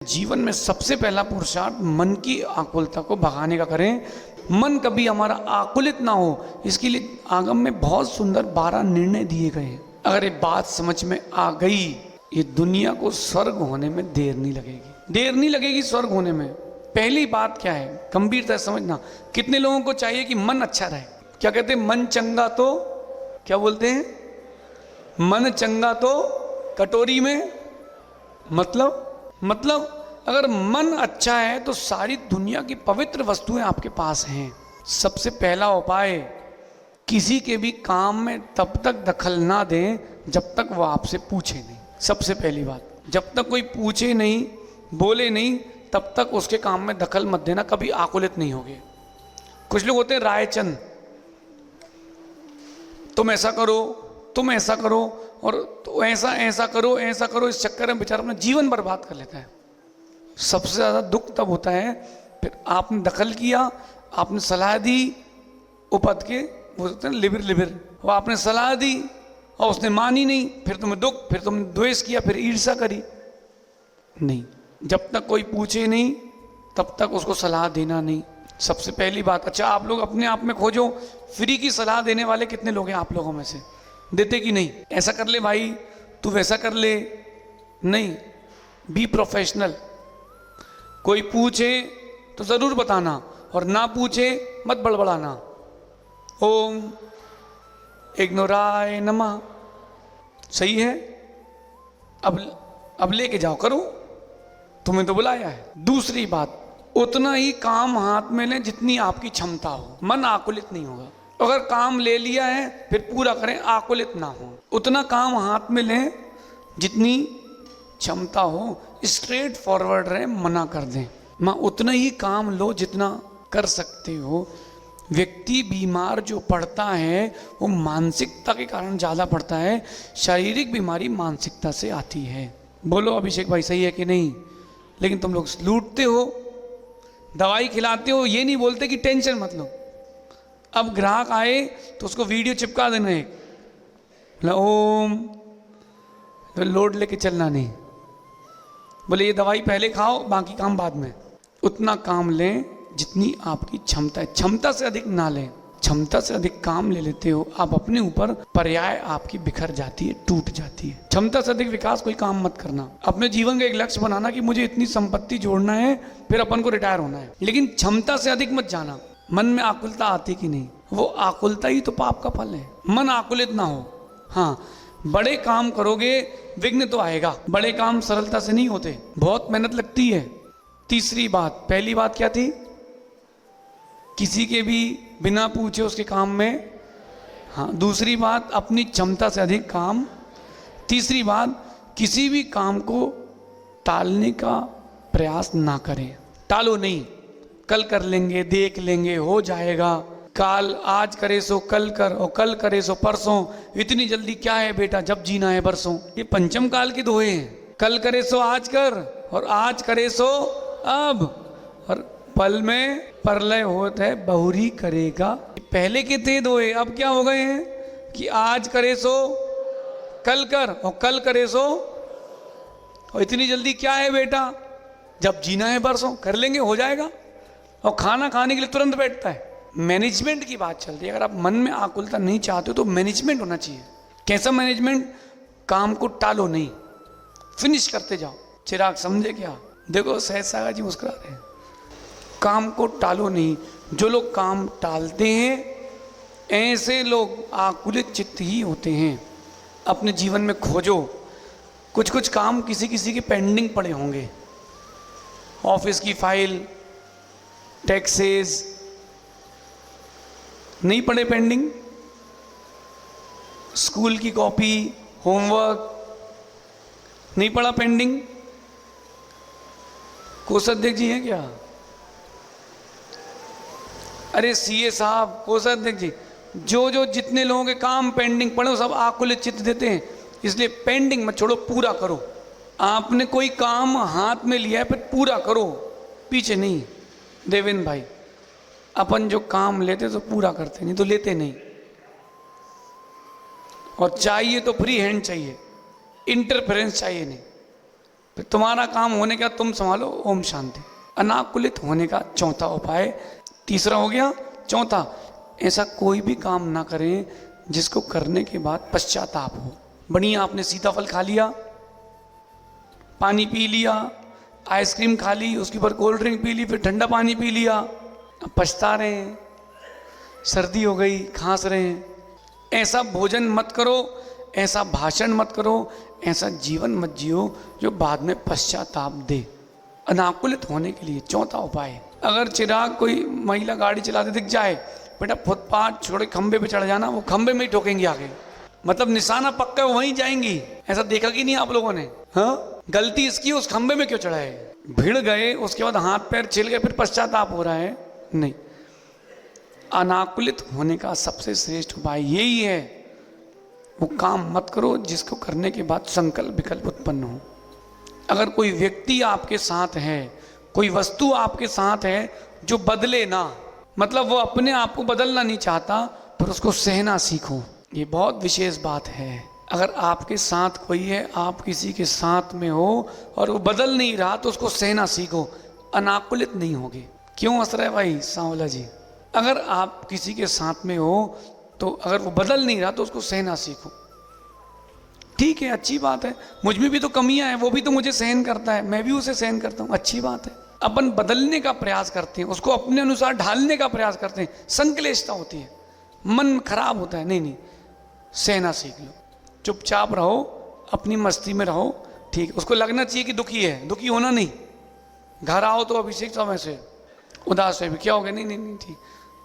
जीवन में सबसे पहला पुरुषार्थ मन की आकुलता को भगाने का करें। मन कभी हमारा आकुलित ना हो, इसके लिए आगम में बहुत सुंदर 12 निर्णय दिए गए हैं। अगर ये बात समझ में आ गई, ये दुनिया को स्वर्ग होने में देर नहीं लगेगी, देर नहीं लगेगी स्वर्ग होने में। पहली बात क्या है, गंभीरता से समझना। कितने लोगों को चाहिए कि मन अच्छा रहे? क्या कहते हैं, मन चंगा तो क्या बोलते हैं, मन चंगा तो कटोरी में। मतलब अगर मन अच्छा है तो सारी दुनिया की पवित्र वस्तुएं आपके पास हैं। सबसे पहला उपाय, किसी के भी काम में तब तक दखल ना दें जब तक वो आपसे पूछे नहीं। सबसे पहली बात, जब तक कोई पूछे नहीं, बोले नहीं, तब तक उसके काम में दखल मत देना, कभी आकुलित नहीं होगे। कुछ लोग होते हैं रायचंद, तुम ऐसा करो, तुम ऐसा करो, और तो ऐसा करो, ऐसा करो, इस चक्कर में बेचारा अपना जीवन बर्बाद कर लेता है। सबसे ज़्यादा दुख तब होता है, फिर आपने दखल किया, आपने सलाह दी, उपद के वो होते हैं लिबिर, वो आपने सलाह दी और उसने मानी नहीं, फिर तुम्हें दुख, फिर तुमने द्वेष किया, फिर ईर्ष्या करी। नहीं, जब तक कोई पूछे नहीं तब तक उसको सलाह देना नहीं, सबसे पहली बात। अच्छा, आप लोग अपने आप में खोजो, फ्री की सलाह देने वाले कितने लोग हैं आप लोगों में से? देते कि नहीं? ऐसा कर ले भाई, तू वैसा कर ले। नहीं, बी प्रोफेशनल। कोई पूछे तो ज़रूर बताना, और ना पूछे मत बड़बड़ाना। ओम इग्नोराय नमः, सही है? अब लेके जाओ, करो, तुम्हें तो बुलाया है। दूसरी बात, उतना ही काम हाथ में लें जितनी आपकी क्षमता हो, मन आकुलित नहीं होगा। अगर काम ले लिया है फिर पूरा करें, आकुलित ना हो। उतना काम हाथ में लें जितनी क्षमता हो, स्ट्रेट फॉरवर्ड रहे, मना कर दें। माँ उतना ही काम लो जितना कर सकते हो। व्यक्ति बीमार जो पड़ता है वो मानसिकता के कारण ज़्यादा पड़ता है। शारीरिक बीमारी मानसिकता से आती है। बोलो अभिषेक भाई, सही है कि नहीं? लेकिन तुम लोग लूटते हो, दवाई खिलाते हो, ये नहीं बोलते कि टेंशन मत लो। अब ग्राहक आए तो उसको वीडियो चिपका देना एक, ओम, तो लोड लेके चलना नहीं। बोले ये दवाई पहले खाओ, बाकी काम बाद में। उतना काम लें जितनी आपकी क्षमता है, क्षमता से अधिक ना लें। क्षमता से अधिक काम ले लेते हो आप, अपने ऊपर पर्याय आपकी बिखर जाती है, टूट जाती है। क्षमता से अधिक विकास कोई काम मत करना। अपने जीवन का एक लक्ष्य बनाना कि मुझे इतनी संपत्ति जोड़ना है, फिर अपन को रिटायर होना है, लेकिन क्षमता से अधिक मत जाना। मन में आकुलता आती कि नहीं? वो आकुलता ही तो पाप का फल है। मन आकुलित ना हो। हाँ, बड़े काम करोगे विघ्न तो आएगा, बड़े काम सरलता से नहीं होते, बहुत मेहनत लगती है। तीसरी बात, पहली बात क्या थी? किसी के भी बिना पूछे उसके काम में, हाँ। दूसरी बात, अपनी क्षमता से अधिक काम। तीसरी बात, किसी भी काम को टालने का प्रयास ना करें। टालो नहीं, कल कर लेंगे, देख लेंगे, हो जाएगा, काल, आज करे सो कल कर, और कल करे सो परसों। इतनी जल्दी क्या है बेटा, जब जीना है बरसों। ये पंचम काल के दोहे हैं। कल करे सो आज कर, और आज करे सो अब, और पल में प्रलय होता है बहुरी करेगा। पहले के थे दोहे, अब क्या हो गए हैं कि आज करे सो कल कर, और कल करे सो, और इतनी जल्दी क्या है बेटा, जब जीना है बरसों, कर लेंगे, हो जाएगा। और खाना खाने के लिए तुरंत बैठता है। मैनेजमेंट की बात चल रही है। अगर आप मन में आकुलता नहीं चाहते हो तो मैनेजमेंट होना चाहिए। कैसा मैनेजमेंट? काम को टालो नहीं, फिनिश करते जाओ। चिराग समझे क्या? देखो सहज सागर जी मुस्कुरा रहे हैं। काम को टालो नहीं। जो लोग काम टालते हैं ऐसे लोग आकुलित चित्त ही होते हैं। अपने जीवन में खोजो, कुछ कुछ काम किसी किसी के पेंडिंग पड़े होंगे। ऑफिस की फाइल, टैक्सेस नहीं पड़े पेंडिंग, स्कूल की कॉपी, होमवर्क नहीं पड़ा पेंडिंग। कोषाध्यक्ष जी हैं क्या? अरे सीए साहब, कोषाध्यक्ष जी, जो जितने लोगों के काम पेंडिंग पड़े वो सब आकुलित चित्त देते हैं। इसलिए पेंडिंग मत छोड़ो, पूरा करो। आपने कोई काम हाथ में लिया है फिर पूरा करो, पीछे नहीं। देवेंद्र भाई, अपन जो काम लेते तो पूरा करते, नहीं तो लेते नहीं। और चाहिए तो फ्री हैंड चाहिए, इंटरफेरेंस चाहिए नहीं। फिर तुम्हारा काम होने का तुम संभालो, ओम शांति। अनाकुलित होने का चौथा उपाय, तीसरा हो गया। चौथा, ऐसा कोई भी काम ना करें जिसको करने के बाद पश्चाताप हो। बढ़िया आपने सीताफल खा लिया, पानी पी लिया, आइसक्रीम खा ली, उसके ऊपर कोल्ड ड्रिंक पी ली, फिर ठंडा पानी पी लिया, अब पछता रहे हैं, सर्दी हो गई, खांस रहे हैं। ऐसा भोजन मत करो, ऐसा भाषण मत करो, ऐसा जीवन मत जियो जो बाद में पश्चाताप दे। अनाकुलित होने के लिए चौथा उपाय, अगर चिराग कोई महिला गाड़ी चलाते दिख जाए, बेटा फुटपाथ छोड़े खंबे पे चढ़ जाना, वो खंबे में ही ठोकेंगी आगे, मतलब निशाना पक्का वहीं जाएंगी। ऐसा देखा कि नहीं आप लोगों ने? हाँ, गलती इसकी, उस खंबे में क्यों चढ़ाए? भिड़ गए, उसके बाद हाथ पैर छिल गए, फिर पश्चाताप हो रहा है? नहीं। अनाकुलित होने का सबसे श्रेष्ठ उपाय यही है, वो काम मत करो जिसको करने के बाद संकल्प विकल्प उत्पन्न हो। अगर कोई व्यक्ति आपके साथ है, कोई वस्तु आपके साथ है जो बदले ना, मतलब वो अपने आप को बदलना नहीं चाहता, पर उसको सहना सीखो। ये बहुत विशेष बात है। अगर आपके साथ कोई है, आप किसी के साथ में हो और वो बदल नहीं रहा, तो उसको सहना सीखो, अनाकुलित नहीं होगे। क्यों हंस रहे भाई सांवला जी? अगर आप किसी के साथ में हो तो अगर वो बदल नहीं रहा तो उसको सहना सीखो। ठीक है, अच्छी बात है, मुझ में भी तो कमियां हैं, वो भी तो मुझे सहन करता है, मैं भी उसे सहन करता हूँ, अच्छी बात है। अपन बदलने का प्रयास करते हैं, उसको अपने अनुसार ढालने का प्रयास करते हैं, संक्लेशता होती है, मन खराब होता है। नहीं नहीं, सहना सीख लो, चुपचाप रहो, अपनी मस्ती में रहो, ठीक है। उसको लगना चाहिए कि दुखी है, दुखी होना नहीं। घर आओ तो अभिषेक समय से उदास है, भी क्या हो गया? नहीं नहीं नहीं, ठीक।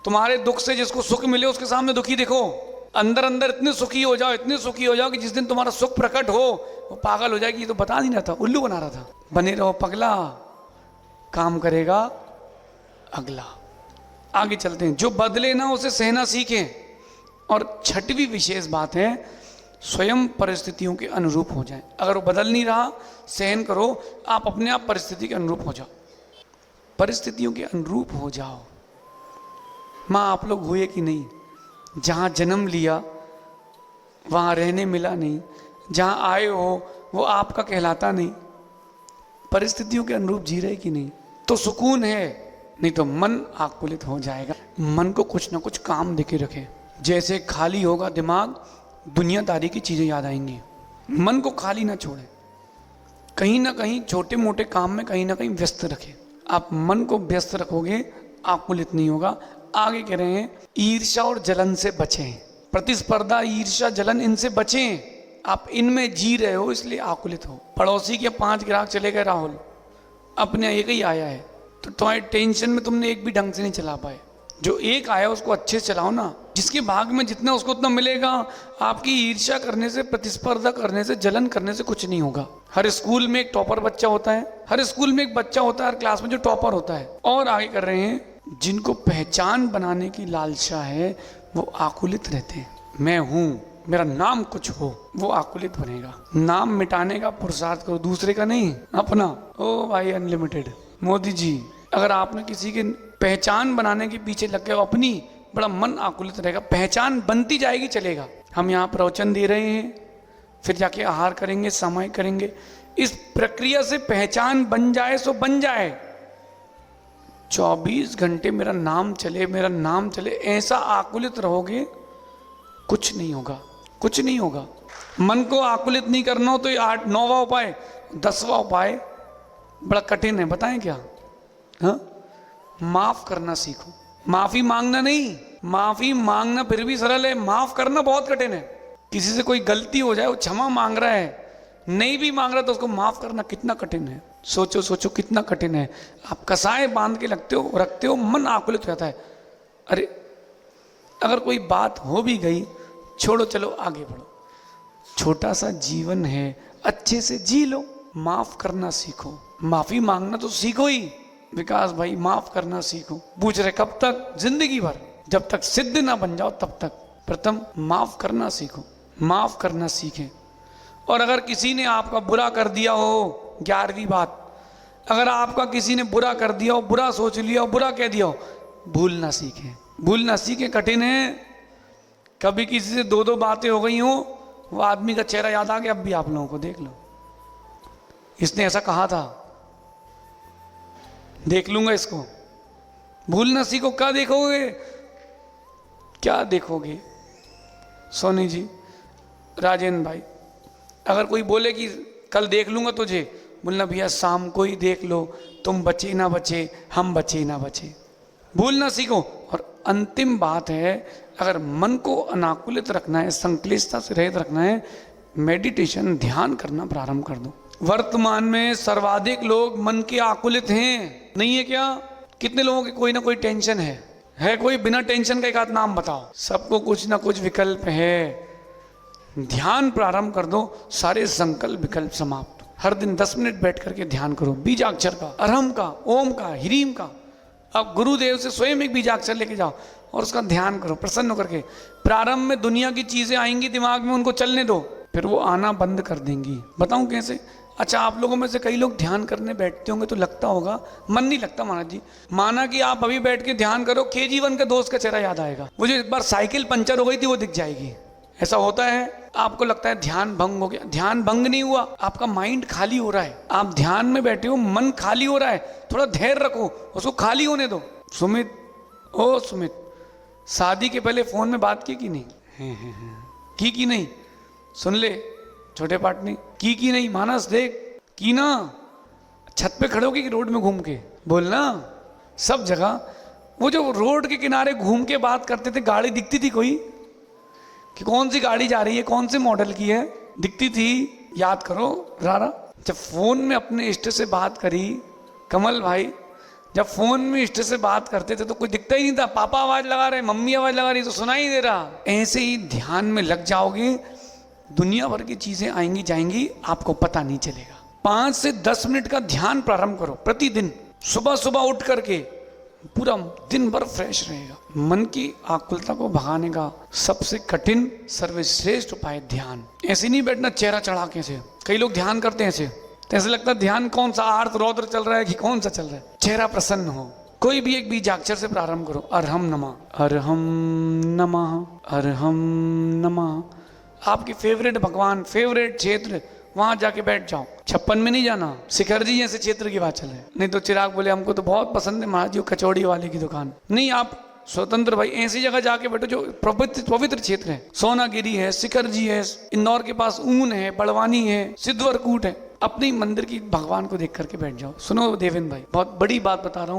तुम्हारे दुख से जिसको सुख मिले उसके सामने दुखी दिखो, अंदर अंदर इतने सुखी हो जाओ, इतने सुखी हो जाओ कि जिस दिन तुम्हारा सुख प्रकट हो वो पागल हो जाएगी, ये तो बता नहीं रहा था, उल्लू बना रहा था। बने रहो पगला, काम करेगा अगला। आगे चलते हैं, जो बदले ना उसे सहना सीखें। और छठवीं विशेष बात है, स्वयं परिस्थितियों के अनुरूप हो जाए। अगर वो बदल नहीं रहा, सहन करो, आप अपने आप परिस्थिति के अनुरूप हो जाओ, परिस्थितियों के अनुरूप हो जाओ। माँ आप लोग हुए कि नहीं? जहाँ जन्म लिया वहाँ रहने मिला नहीं, जहाँ आए हो वो आपका कहलाता नहीं, परिस्थितियों के अनुरूप जी रहे कि नहीं? तो सुकून है, नहीं तो मन आकुलित हो जाएगा। मन को कुछ ना कुछ काम देके रखे, जैसे खाली होगा दिमाग, दुनियादारी की चीज़ें याद आएंगी। मन को खाली ना छोड़े, कहीं ना कहीं छोटे मोटे काम में कहीं ना कहीं व्यस्त रखे। आप मन को व्यस्त रखोगे, आकुलित नहीं होगा। आगे कह रहे हैं, ईर्ष्या और जलन से बचें। प्रतिस्पर्धा, ईर्ष्या, जलन, इनसे बचें। आप इनमें जी रहे हो इसलिए आकुलित हो। पड़ोसी के 5 ग्राहक चले गए राहुल, अपने एक ही आया है, तो तुम्हारी टेंशन में तुमने एक भी ढंग से नहीं चला पाए। जो एक आया उसको अच्छे से चलाओ ना, जिसके भाग में जितना उसको उतना मिलेगा। आपकी ईर्ष्या करने से, प्रतिस्पर्धा करने से, जलन करने से कुछ नहीं होगा। हर स्कूल में एक टॉपर बच्चा होता है, हर स्कूल में एक बच्चा होता है, हर क्लास में जो टॉपर होता है। और आगे कर रहे हैं, जिनको पहचान बनाने की लालसा है वो आकुलित रहते हैं। मैं हूं, मेरा नाम कुछ हो, वो आकुलित बनेगा। नाम मिटाने का पुरुषार्थ करो, दूसरे का नहीं, अपना। ओ भाई अनलिमिटेड मोदी जी, अगर आपने किसी के पहचान बनाने के पीछे लग गए अपनी, बड़ा मन आकुलित रहेगा। पहचान बनती जाएगी, चलेगा। हम यहाँ प्रवचन दे रहे हैं, फिर जाके आहार करेंगे, समय करेंगे, इस प्रक्रिया से पहचान बन जाए सो बन जाए। 24 घंटे मेरा नाम चले, मेरा नाम चले, ऐसा आकुलित रहोगे, कुछ नहीं होगा, कुछ नहीं होगा। मन को आकुलित नहीं करना हो तो ये 8-9वां उपाय, 10वां उपाय बड़ा कठिन है, बताएं क्या? हाँ, माफ करना सीखो। माफी मांगना नहीं, माफी मांगना फिर भी सरल है, माफ करना बहुत कठिन है। किसी से कोई गलती हो जाए, वो क्षमा मांग रहा है, नहीं भी मांग रहा तो उसको माफ करना कितना कठिन है। सोचो सोचो कितना कठिन है। आप कसाए बांध के रखते हो, मन आकुलित हो जाता है। अरे अगर कोई बात हो भी गई, छोड़ो, चलो आगे बढ़ो। छोटा सा जीवन है, अच्छे से जी लो। माफ करना सीखो, माफी मांगना तो सीखो ही। विकास भाई माफ करना सीखो। पूछ रहे कब तक? जिंदगी भर, जब तक सिद्ध ना बन जाओ तब तक। प्रथम माफ करना सीखो, माफ करना सीखें। और अगर किसी ने आपका बुरा कर दिया हो, 11वीं बात, अगर आपका किसी ने बुरा कर दिया हो, बुरा सोच लिया हो, बुरा कह दिया हो, भूलना सीखें। भूलना सीखें, कठिन है। कभी किसी से 2-2 बातें हो गई हो, वो आदमी का चेहरा याद आ गया, अब भी आप लोगों को देख लो, इसने ऐसा कहा था, देख लूंगा इसको। भूलना सीखो। क्या देखोगे, क्या देखोगे? सोनी जी, राजेंद्र भाई, अगर कोई बोले कि कल देख लूंगा तुझे, बोलना भैया शाम को ही देख लो, तुम बचे ना बचे, हम बचे ना बचे। भूलना सीखो। और अंतिम बात है, अगर मन को अनाकुलित रखना है, संक्लिष्टता से रहित रखना है, मेडिटेशन, ध्यान करना प्रारंभ कर दो। वर्तमान में सर्वाधिक लोग मन के आकुलित हैं, नहीं है क्या? कितने लोगों के कोई ना कोई टेंशन है कोई बिना टेंशन का एक आध नाम बताओ। सबको कुछ ना कुछ विकल्प है। ध्यान प्रारंभ कर दो, सारे संकल्प विकल्प समाप्त। हर दिन 10 मिनट बैठ करके ध्यान करो, बीजाक्षर का, अरहम का, ओम का, ह्रीम का। अब गुरुदेव से स्वयं एक बीजाक्षर लेके जाओ और उसका ध्यान करो प्रसन्न होकर के। प्रारंभ में दुनिया की चीजें आएंगी दिमाग में, उनको चलने दो, फिर वो आना बंद कर देंगी। बताऊं कैसे? अच्छा, आप लोगों में से कई लोग ध्यान करने बैठते होंगे तो लगता होगा मन नहीं लगता महाराज जी। माना कि आप अभी बैठ के ध्यान करो, KG1 के दोस्त का चेहरा याद आएगा, वो जो एक बार साइकिल पंचर हो गई थी वो दिख जाएगी। ऐसा होता है। आपको लगता है ध्यान भंग हो गया, ध्यान भंग नहीं हुआ, आपका माइंड खाली हो रहा है। आप ध्यान में बैठे हो, मन खाली हो रहा है, थोड़ा धैर्य रखो, उसको खाली होने दो। सुमित, ओ सुमित, शादी के पहले फोन में बात की कि नहीं? की नहीं? सुन ले छोटे पाटनी, की नहीं? मानस देख, की ना? छत पे खड़े होके कि रोड में घूम के बोलना। सब जगह वो जो रोड के किनारे घूम के बात करते थे, गाड़ी दिखती थी कोई कि कौन सी गाड़ी जा रही है, कौन से मॉडल की है, दिखती थी? याद करो रारा। जब फोन में अपने इष्ट से बात करी, कमल भाई, जब फोन में इष्ट से बात करते थे तो कुछ दिखता ही नहीं था। पापा आवाज लगा रहे, मम्मी आवाज लगा रही, तो सुनाई दे रहा। ऐसे ही ध्यान में लग जाओगे, दुनिया भर की चीजें आएंगी जाएंगी, आपको पता नहीं चलेगा। 5 से 10 मिनट का ध्यान प्रारंभ करो प्रतिदिन। सुबह सुबह उठ करके पूरा दिन भर फ्रेश रहेगा। मन की आकुलता को भगाने का सबसे कठिन सर्वश्रेष्ठ उपाय ध्यान। ऐसे नहीं बैठना चेहरा चढ़ा के से। कई लोग ध्यान करते हैं ऐसे, तो ऐसे लगता है ध्यान कौन सा आर्त रौद्र चल रहा है कि कौन सा चल रहा है। चेहरा प्रसन्न हो। कोई भी एक बीजाक्षर से प्रारंभ करो। अरहम नमः, अरहम नमः, अरहम नमः। आपकी फेवरेट भगवान, फेवरेट क्षेत्र, वहां जाके बैठ जाओ। 56 में नहीं जाना। शिखर जी ऐसे क्षेत्र की बात चल रही है। नहीं तो चिराग बोले हमको तो बहुत पसंद है महाराज जी कचौड़ी वाले की दुकान। नहीं, आप स्वतंत्र भाई ऐसी जगह जाके बैठो जो पवित्र क्षेत्र है। सोनागिरी है, शिखर जी है, इंदौर के पास ऊन है, बड़वानी है, सिद्धवरकूट है। अपनी मंदिर की भगवान को देख करके बैठ जाओ। सुनो देवेंद्र भाई, बहुत बड़ी बात बता रहा हूँ।